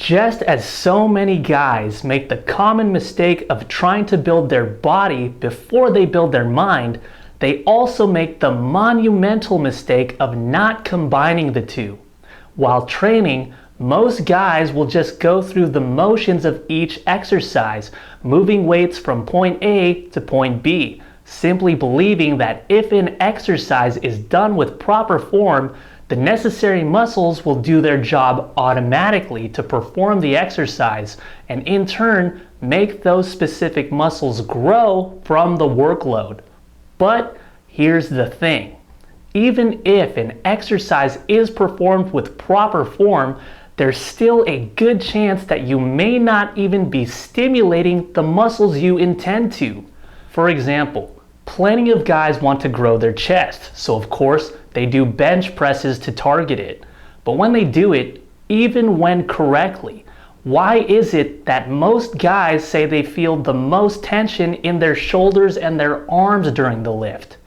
Just as so many guys make the common mistake of trying to build their body before they build their mind, they also make the monumental mistake of not combining the two. While training, most guys will just go through the motions of each exercise, moving weights from point A to point B, simply believing that if an exercise is done with proper form, the necessary muscles will do their job automatically to perform the exercise and in turn make those specific muscles grow from the workload. But here's the thing. Even if an exercise is performed with proper form, there's still a good chance that you may not even be stimulating the muscles you intend to. For example, plenty of guys want to grow their chest, so of course they do bench presses to target it. But when they do it, even when correctly, why is it that most guys say they feel the most tension in their shoulders and their arms during the lift?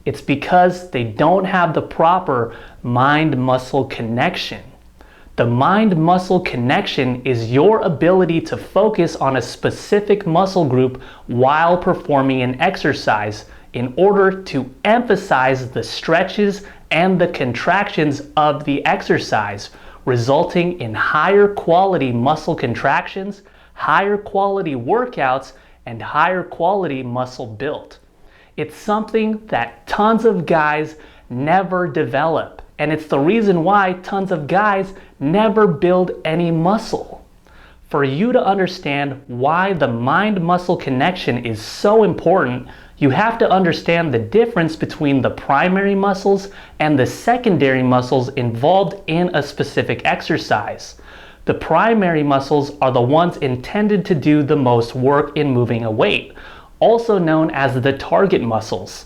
It's because they don't have the proper mind-muscle connection. The mind-muscle connection is your ability to focus on a specific muscle group while performing an exercise in order to emphasize the stretches and the contractions of the exercise, resulting in higher quality muscle contractions, higher quality workouts, and higher quality muscle build. It's something that tons of guys never develop, and it's the reason why tons of guys never build any muscle. For you to understand why the mind-muscle connection is so important, you have to understand the difference between the primary muscles and the secondary muscles involved in a specific exercise. The primary muscles are the ones intended to do the most work in moving a weight, also known as the target muscles.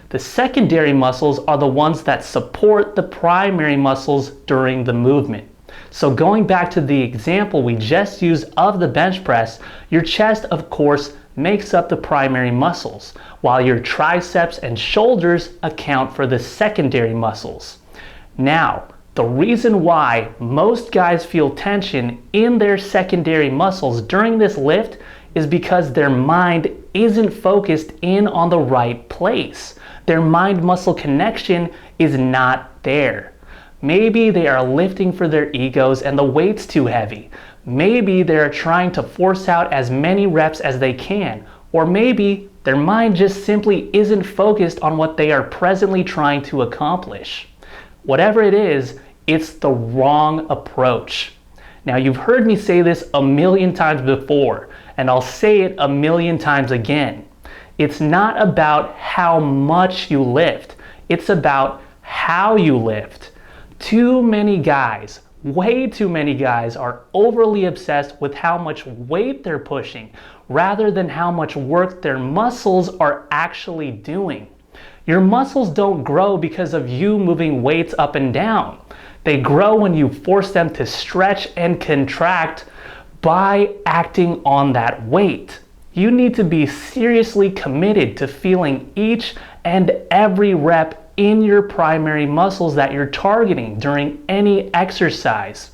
The secondary muscles are the ones that support the primary muscles during the movement. So going back to the example we just used of the bench press, your chest of course makes up the primary muscles, while your triceps and shoulders account for the secondary muscles. Now, the reason why most guys feel tension in their secondary muscles during this lift is because their mind isn't focused in on the right place. Their mind-muscle connection is not there. Maybe they are lifting for their egos and the weight's too heavy. Maybe they are trying to force out as many reps as they can. Or maybe their mind just simply isn't focused on what they are presently trying to accomplish. Whatever it is, it's the wrong approach. Now, you've heard me say this a million times before, and I'll say it a million times again. It's not about how much you lift. It's about how you lift. Too many guys, way too many guys, are overly obsessed with how much weight they're pushing rather than how much work their muscles are actually doing. Your muscles don't grow because of you moving weights up and down. They grow when you force them to stretch and contract by acting on that weight. You need to be seriously committed to feeling each and every rep in your primary muscles that you're targeting during any exercise.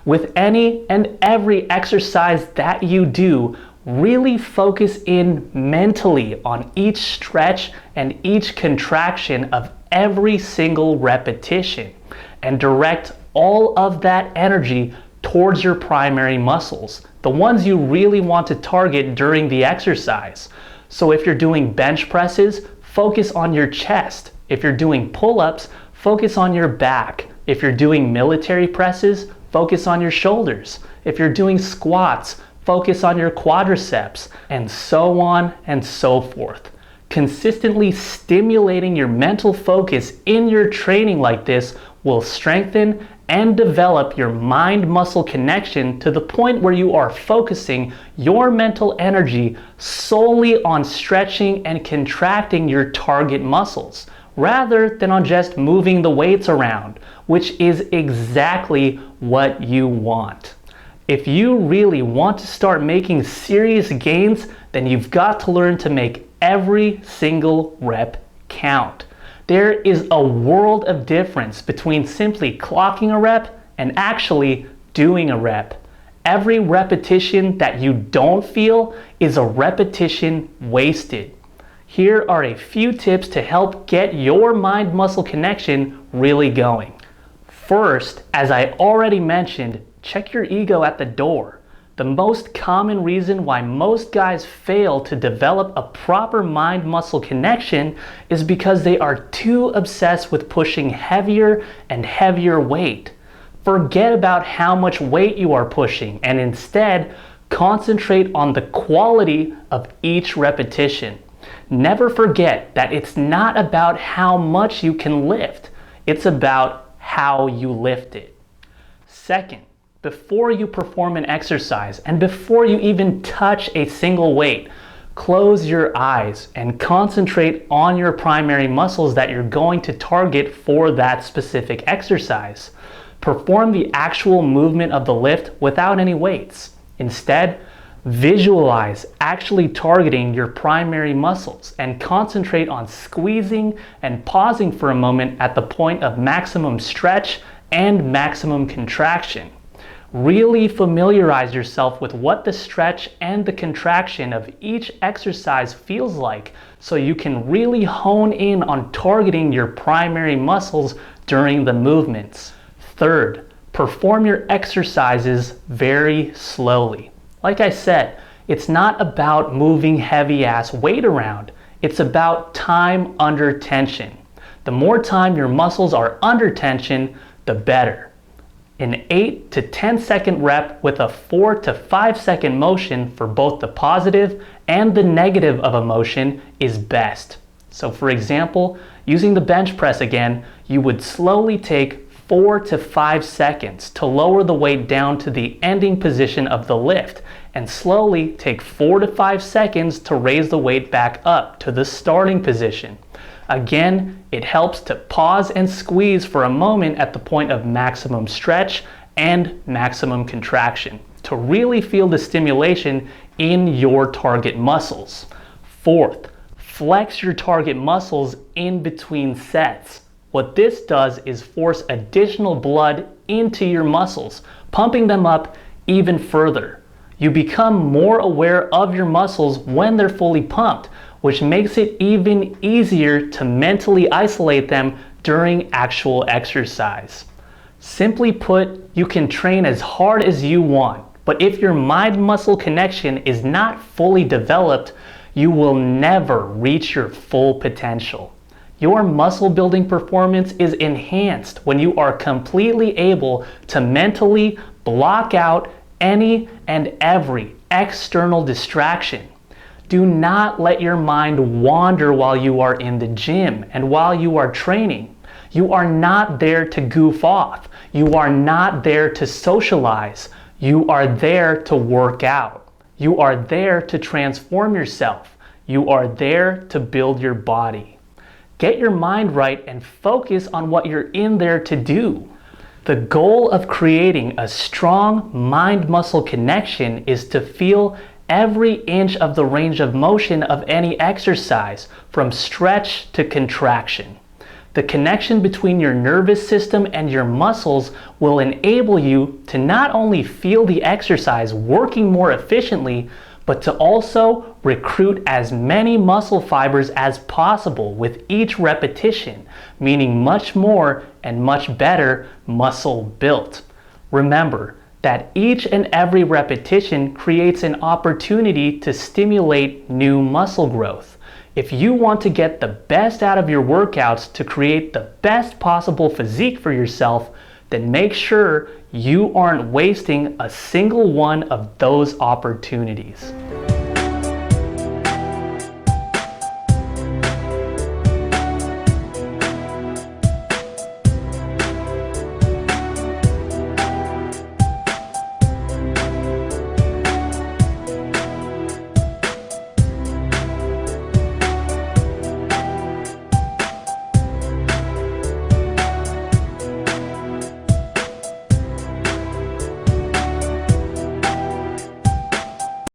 With any and every exercise that you do, really focus in mentally on each stretch and each contraction of every single repetition and direct all of that energy towards your primary muscles, the ones you really want to target during the exercise. So if you're doing bench presses, focus on your chest. If you're doing pull-ups, focus on your back. If you're doing military presses, focus on your shoulders. If you're doing squats, focus on your quadriceps, and so on and so forth. Consistently stimulating your mental focus in your training like this will strengthen and develop your mind-muscle connection to the point where you are focusing your mental energy solely on stretching and contracting your target muscles, rather than on just moving the weights around, which is exactly what you want. If you really want to start making serious gains, then you've got to learn to make every single rep count. There is a world of difference between simply clocking a rep and actually doing a rep. Every repetition that you don't feel is a repetition wasted. Here are a few tips to help get your mind-muscle connection really going. First, as I already mentioned, check your ego at the door. The most common reason why most guys fail to develop a proper mind-muscle connection is because they are too obsessed with pushing heavier and heavier weight. Forget about how much weight you are pushing and instead concentrate on the quality of each repetition. Never forget that it's not about how much you can lift, it's about how you lift it. Second, before you perform an exercise and before you even touch a single weight, close your eyes and concentrate on your primary muscles that you're going to target for that specific exercise. Perform the actual movement of the lift without any weights. Instead, visualize actually targeting your primary muscles and concentrate on squeezing and pausing for a moment at the point of maximum stretch and maximum contraction. Really familiarize yourself with what the stretch and the contraction of each exercise feels like so you can really hone in on targeting your primary muscles during the movements. Third, perform your exercises very slowly. Like I said, it's not about moving heavy-ass weight around. It's about time under tension. The more time your muscles are under tension, the better. An 8 to 10 second rep with a 4 to 5 second motion for both the positive and the negative of a motion is best. So for example, using the bench press again, you would slowly take 4 to 5 seconds to lower the weight down to the ending position of the lift and slowly take 4 to 5 seconds to raise the weight back up to the starting position. Again, it helps to pause and squeeze for a moment at the point of maximum stretch and maximum contraction to really feel the stimulation in your target muscles. Fourth, flex your target muscles in between sets. What this does is force additional blood into your muscles, pumping them up even further. You become more aware of your muscles when they're fully pumped, which makes it even easier to mentally isolate them during actual exercise. Simply put, you can train as hard as you want, but if your mind-muscle connection is not fully developed, you will never reach your full potential. Your muscle building performance is enhanced when you are completely able to mentally block out any and every external distraction. Do not let your mind wander while you are in the gym and while you are training. You are not there to goof off. You are not there to socialize. You are there to work out. You are there to transform yourself. You are there to build your body. Get your mind right and focus on what you're in there to do. The goal of creating a strong mind-muscle connection is to feel every inch of the range of motion of any exercise, from stretch to contraction. The connection between your nervous system and your muscles will enable you to not only feel the exercise working more efficiently, but to also recruit as many muscle fibers as possible with each repetition, meaning much more and much better muscle built. Remember that each and every repetition creates an opportunity to stimulate new muscle growth. If you want to get the best out of your workouts to create the best possible physique for yourself, then make sure you aren't wasting a single one of those opportunities.